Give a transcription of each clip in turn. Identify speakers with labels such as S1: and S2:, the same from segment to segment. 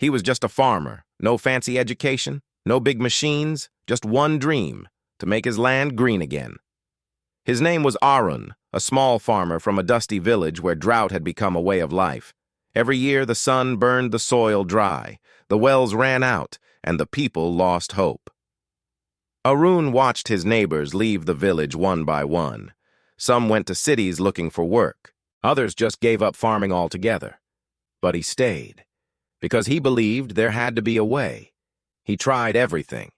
S1: He was just a farmer, no fancy education, no big machines, just one dream, to make his land green again. His name was Arun, a small farmer from a dusty village where drought had become a way of life. Every year the sun burned the soil dry, the wells ran out, and the people lost hope. Arun watched his neighbors leave the village one by one. Some went to cities looking for work. Others just gave up farming altogether. But he stayed, because he believed there had to be a way. He tried everything: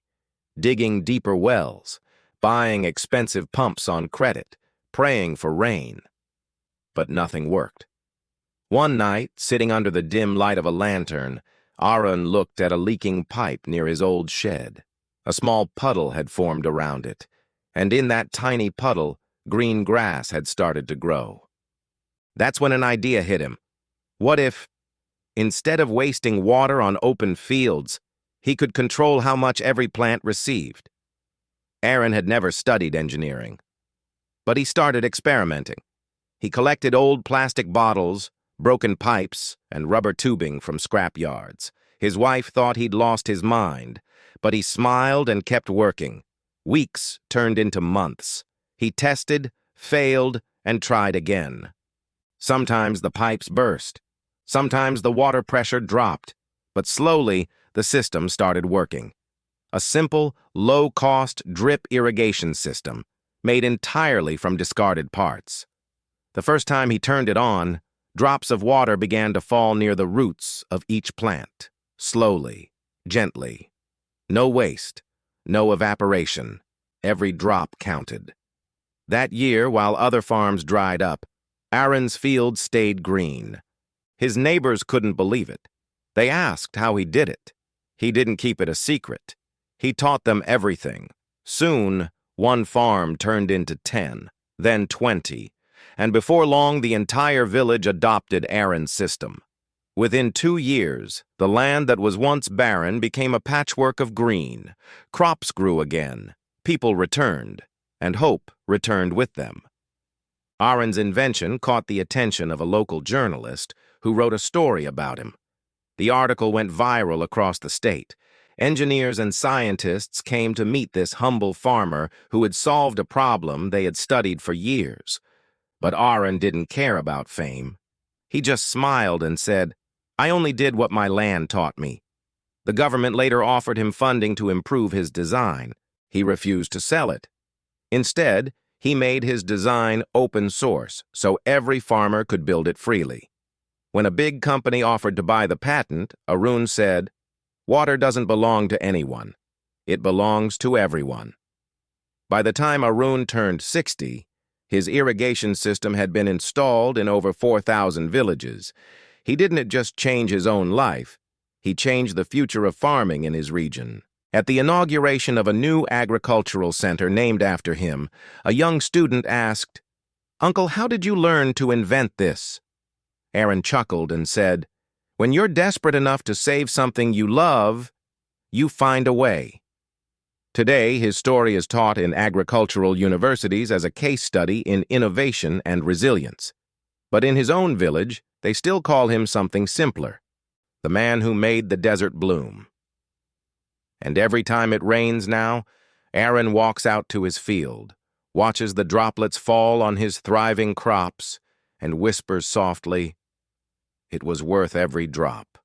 S1: digging deeper wells, buying expensive pumps on credit, praying for rain. But nothing worked. One night, sitting under the dim light of a lantern, Arun looked at a leaking pipe near his old shed. A small puddle had formed around it, and in that tiny puddle, green grass had started to grow. That's when an idea hit him. What if, instead of wasting water on open fields, he could control how much every plant received? Arun had never studied engineering, but he started experimenting. He collected old plastic bottles, broken pipes, and rubber tubing from scrap yards. His wife thought he'd lost his mind, but he smiled and kept working. Weeks turned into months. He tested, failed, and tried again. Sometimes the pipes burst. Sometimes the water pressure dropped. But slowly, the system started working. A simple, low-cost drip irrigation system, made entirely from discarded parts. The first time he turned it on, drops of water began to fall near the roots of each plant, slowly, gently. No waste, no evaporation. Every drop counted. That year, while other farms dried up, Arun's field stayed green. His neighbors couldn't believe it. They asked how he did it. He didn't keep it a secret. He taught them everything. Soon, one farm turned into 10, then 20, and before long the entire village adopted Arun's system. Within 2 years, the land that was once barren became a patchwork of green. Crops grew again, people returned, and hope returned with them. Arun's invention caught the attention of a local journalist who wrote a story about him. The article went viral across the state. Engineers and scientists came to meet this humble farmer who had solved a problem they had studied for years. But Arun didn't care about fame. He just smiled and said, "I only did what my land taught me." The government later offered him funding to improve his design. He refused to sell it. Instead, he made his design open source so every farmer could build it freely. When a big company offered to buy the patent, Arun said, "Water doesn't belong to anyone. It belongs to everyone." By the time Arun turned 60, his irrigation system had been installed in over 4,000 villages. He didn't just change his own life, he changed the future of farming in his region. At the inauguration of a new agricultural center named after him, a young student asked, "Uncle, how did you learn to invent this?" Arun chuckled and said, "When you're desperate enough to save something you love, you find a way." Today, his story is taught in agricultural universities as a case study in innovation and resilience. But in his own village, they still call him something simpler: the man who made the desert bloom. And every time it rains now, Arun walks out to his field, watches the droplets fall on his thriving crops, and whispers softly, "It was worth every drop."